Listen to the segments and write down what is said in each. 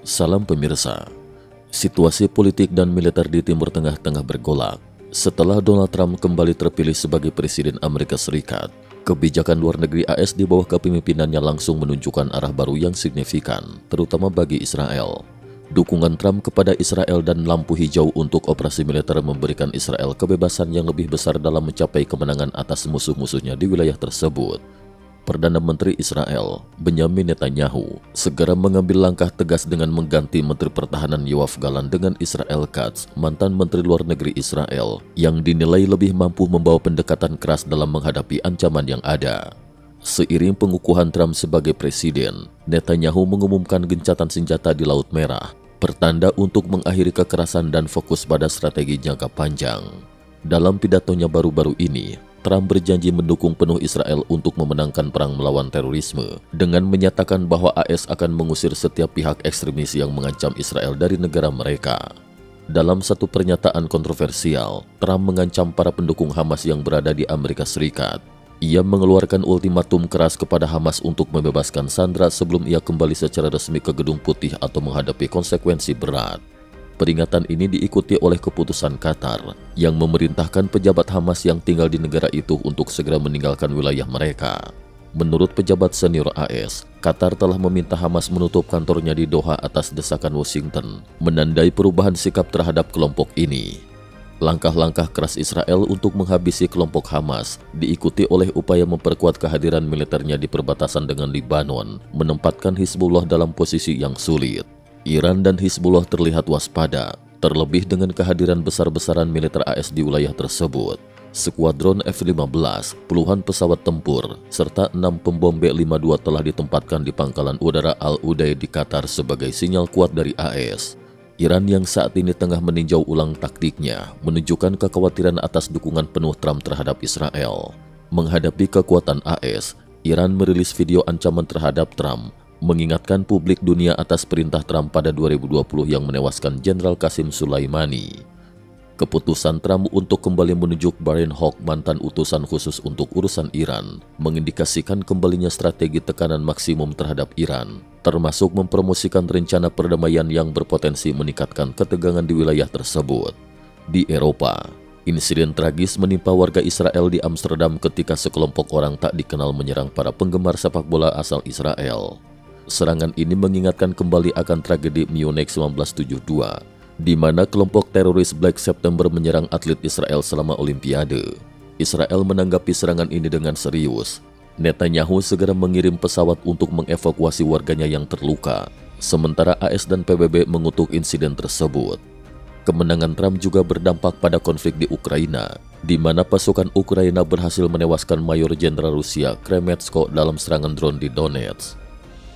Salam pemirsa. Situasi politik dan militer di Timur Tengah tengah bergolak. Setelah Donald Trump kembali terpilih sebagai Presiden Amerika Serikat, kebijakan luar negeri AS di bawah kepemimpinannya langsung menunjukkan arah baru yang signifikan, terutama bagi Israel. Dukungan Trump kepada Israel dan lampu hijau untuk operasi militer memberikan Israel kebebasan yang lebih besar dalam mencapai kemenangan atas musuh-musuhnya di wilayah tersebut. Perdana Menteri Israel, Benyamin Netanyahu, segera mengambil langkah tegas dengan mengganti Menteri Pertahanan Yoav Gallant dengan Israel Katz, mantan Menteri Luar Negeri Israel, yang dinilai lebih mampu membawa pendekatan keras dalam menghadapi ancaman yang ada. Seiring pengukuhan Trump sebagai presiden, Netanyahu mengumumkan gencatan senjata di Laut Merah, pertanda untuk mengakhiri kekerasan dan fokus pada strategi jangka panjang. Dalam pidatonya baru-baru ini, Trump berjanji mendukung penuh Israel untuk memenangkan perang melawan terorisme dengan menyatakan bahwa AS akan mengusir setiap pihak ekstremis yang mengancam Israel dari negara mereka. Dalam satu pernyataan kontroversial, Trump mengancam para pendukung Hamas yang berada di Amerika Serikat. Ia mengeluarkan ultimatum keras kepada Hamas untuk membebaskan sandera sebelum ia kembali secara resmi ke Gedung Putih atau menghadapi konsekuensi berat. Peringatan ini diikuti oleh keputusan Qatar yang memerintahkan pejabat Hamas yang tinggal di negara itu untuk segera meninggalkan wilayah mereka. Menurut pejabat senior AS, Qatar telah meminta Hamas menutup kantornya di Doha atas desakan Washington, menandai perubahan sikap terhadap kelompok ini. Langkah-langkah keras Israel untuk menghabisi kelompok Hamas diikuti oleh upaya memperkuat kehadiran militernya di perbatasan dengan Lebanon, menempatkan Hizbullah dalam posisi yang sulit. Iran dan Hizbullah terlihat waspada, terlebih dengan kehadiran besar-besaran militer AS di wilayah tersebut. Skuadron F-15, puluhan pesawat tempur, serta 6 pembom B-52 telah ditempatkan di pangkalan udara Al-Udaid di Qatar sebagai sinyal kuat dari AS. Iran yang saat ini tengah meninjau ulang taktiknya menunjukkan kekhawatiran atas dukungan penuh Trump terhadap Israel. Menghadapi kekuatan AS, Iran merilis video ancaman terhadap Trump, mengingatkan publik dunia atas perintah Trump pada 2020 yang menewaskan Jenderal Qasim Sulaimani. Keputusan Trump untuk kembali menunjuk Brian Hook, mantan utusan khusus untuk urusan Iran, mengindikasikan kembalinya strategi tekanan maksimum terhadap Iran, termasuk mempromosikan rencana perdamaian yang berpotensi meningkatkan ketegangan di wilayah tersebut. Di Eropa, insiden tragis menimpa warga Israel di Amsterdam ketika sekelompok orang tak dikenal menyerang para penggemar sepak bola asal Israel. Serangan ini mengingatkan kembali akan tragedi Munich 1972, di mana kelompok teroris Black September menyerang atlet Israel selama Olimpiade. Israel menanggapi serangan ini dengan serius. Netanyahu segera mengirim pesawat untuk mengevakuasi warganya yang terluka, sementara AS dan PBB mengutuk insiden tersebut. Kemenangan Trump juga berdampak pada konflik di Ukraina, di mana pasukan Ukraina berhasil menewaskan Mayor Jenderal Rusia Kremensko dalam serangan drone di Donetsk.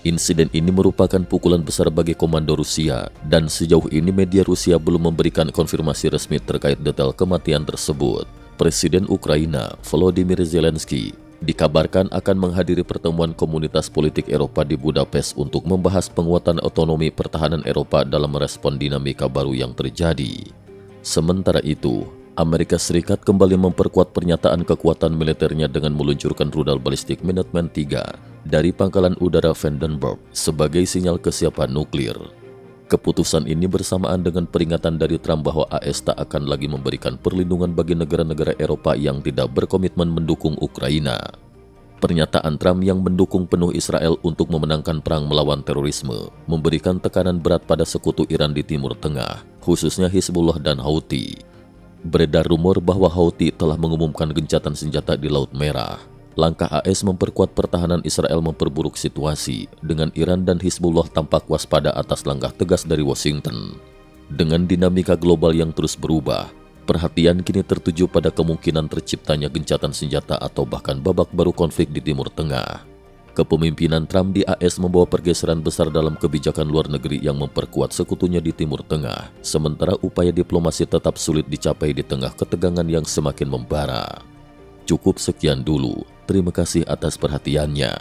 Insiden ini merupakan pukulan besar bagi komando Rusia, dan sejauh ini media Rusia belum memberikan konfirmasi resmi terkait detail kematian tersebut. Presiden Ukraina, Volodymyr Zelensky, dikabarkan akan menghadiri pertemuan komunitas politik Eropa di Budapest untuk membahas penguatan otonomi pertahanan Eropa dalam merespon dinamika baru yang terjadi. Sementara itu, Amerika Serikat kembali memperkuat pernyataan kekuatan militernya dengan meluncurkan rudal balistik Minuteman III dari pangkalan udara Vandenberg sebagai sinyal kesiapan nuklir. Keputusan ini bersamaan dengan peringatan dari Trump bahwa AS tak akan lagi memberikan perlindungan bagi negara-negara Eropa yang tidak berkomitmen mendukung Ukraina. Pernyataan Trump yang mendukung penuh Israel untuk memenangkan perang melawan terorisme memberikan tekanan berat pada sekutu Iran di Timur Tengah, khususnya Hizbullah dan Houthi. Beredar rumor bahwa Houthi telah mengumumkan gencatan senjata di Laut Merah. Langkah AS memperkuat pertahanan Israel memperburuk situasi, dengan Iran dan Hizbullah tampak waspada atas langkah tegas dari Washington. Dengan dinamika global yang terus berubah, perhatian kini tertuju pada kemungkinan terciptanya gencatan senjata atau bahkan babak baru konflik di Timur Tengah. Kepemimpinan Trump di AS membawa pergeseran besar dalam kebijakan luar negeri yang memperkuat sekutunya di Timur Tengah, sementara upaya diplomasi tetap sulit dicapai di tengah ketegangan yang semakin membara. Cukup sekian dulu, terima kasih atas perhatiannya.